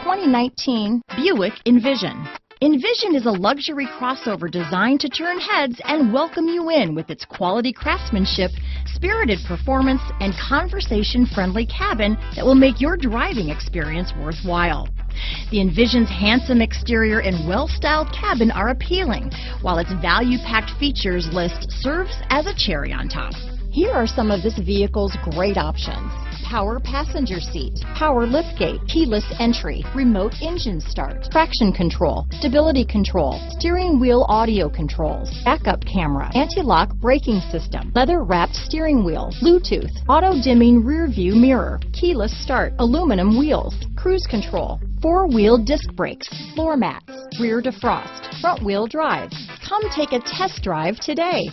2019 Buick Envision. Envision is a luxury crossover designed to turn heads and welcome you in with its quality craftsmanship, spirited performance, and conversation-friendly cabin that will make your driving experience worthwhile. The Envision's handsome exterior and well-styled cabin are appealing, while its value-packed features list serves as a cherry on top. Here are some of this vehicle's great options: power passenger seat, power liftgate, keyless entry, remote engine start, traction control, stability control, steering wheel audio controls, backup camera, anti-lock braking system, leather-wrapped steering wheel, Bluetooth, auto-dimming rear view mirror, keyless start, aluminum wheels, cruise control, four-wheel disc brakes, floor mats, rear defrost, front-wheel drive. Come take a test drive today.